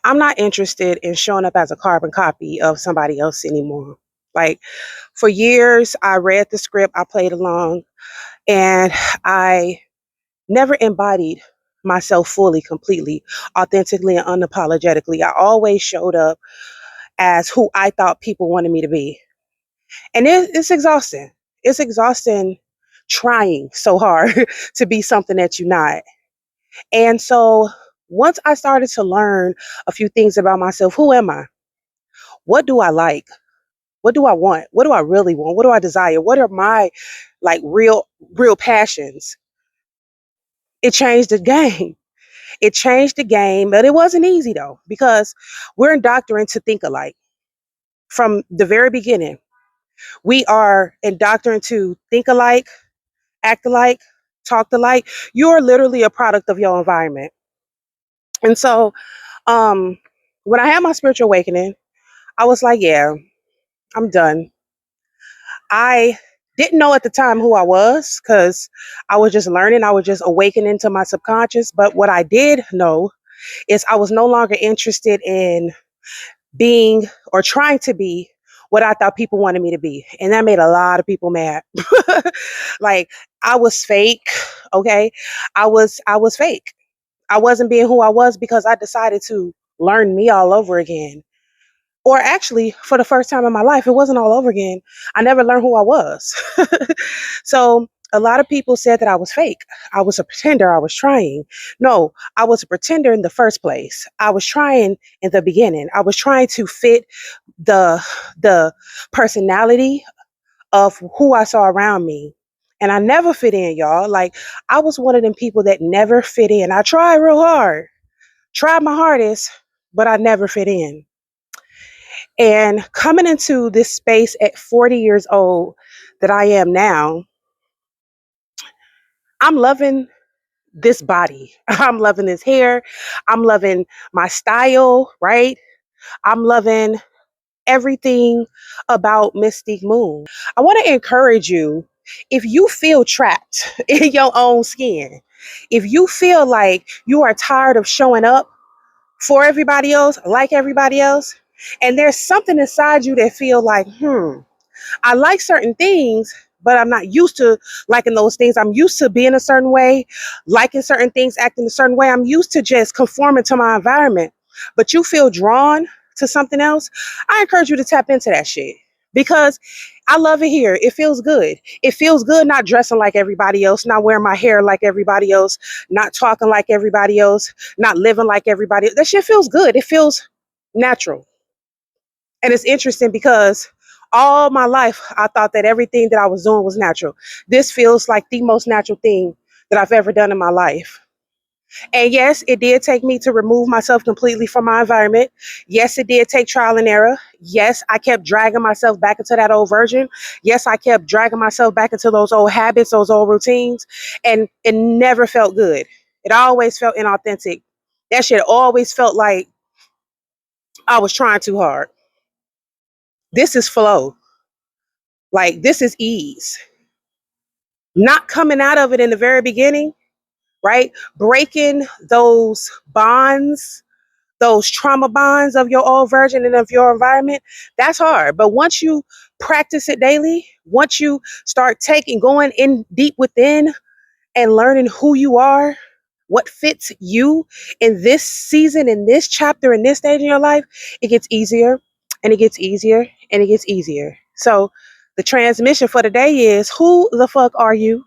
I'm not interested in showing up as a carbon copy of somebody else anymore. Like for years, I read the script, I played along, and I never embodied myself fully, completely, authentically, and unapologetically. I always showed up as who I thought people wanted me to be. And it's exhausting. It's exhausting trying so hard to be something that you're not. And so once I started to learn a few things about myself, who am I? What do I like? What do I want? What do I really want? What do I desire? What are my like real passions? It changed the game. It changed the game, but it wasn't easy though, because we're indoctrinated to think alike from the very beginning. We are indoctrinated to think alike, act alike, talk alike. You're literally a product of your environment. And so, um, when I had my spiritual awakening, I was like, yeah, I'm done. I didn't know at the time who I was because I was just learning. I was just awakening to my subconscious. But what I did know is I was no longer interested in being or trying to be what I thought people wanted me to be. And that made a lot of people mad. Like I was fake. Okay. I was fake. I wasn't being who I was because I decided to learn me all over again. Or actually, for the first time in my life, it wasn't all over again. I never learned who I was. So a lot of people said that I was fake. I was a pretender. I was trying. No, I was a pretender in the first place. I was trying in the beginning. I was trying to fit the the personality of who I saw around me. And I never fit in, y'all. Like I was one of them people that never fit in. I tried real hard, tried my hardest, but I never fit in. And coming into this space at 40 years old that I am now, I'm loving this body. I'm loving this hair. I'm loving my style, right? I'm loving everything about Mystique Moon. I want to encourage you, if you feel trapped in your own skin, if you feel like you are tired of showing up for everybody else, like everybody else, and there's something inside you that feel like, I like certain things, but I'm not used to liking those things. I'm used to being a certain way, liking certain things, acting a certain way. I'm used to just conforming to my environment. But you feel drawn to something else, I encourage you to tap into that shit because I love it here. It feels good. It feels good not dressing like everybody else, not wearing my hair like everybody else, not talking like everybody else, not living like everybody else. That shit feels good. It feels natural. And it's interesting because all my life, I thought that everything that I was doing was natural. This feels like the most natural thing that I've ever done in my life. And yes, it did take me to remove myself completely from my environment. Yes, it did take trial and error. Yes, I kept dragging myself back into that old version. Yes, I kept dragging myself back into those old habits, those old routines. And it never felt good. It always felt inauthentic. That shit always felt like I was trying too hard. This is flow. Like this is ease. Not coming out of it in the very beginning, right? Breaking those bonds, those trauma bonds of your old version and of your environment, that's hard. But once you practice it daily, once you start taking, going in deep within and learning who you are, what fits you in this season, in this chapter, in this stage in your life, it gets easier and it gets easier and it gets easier. So the transmission for today is who the fuck are you?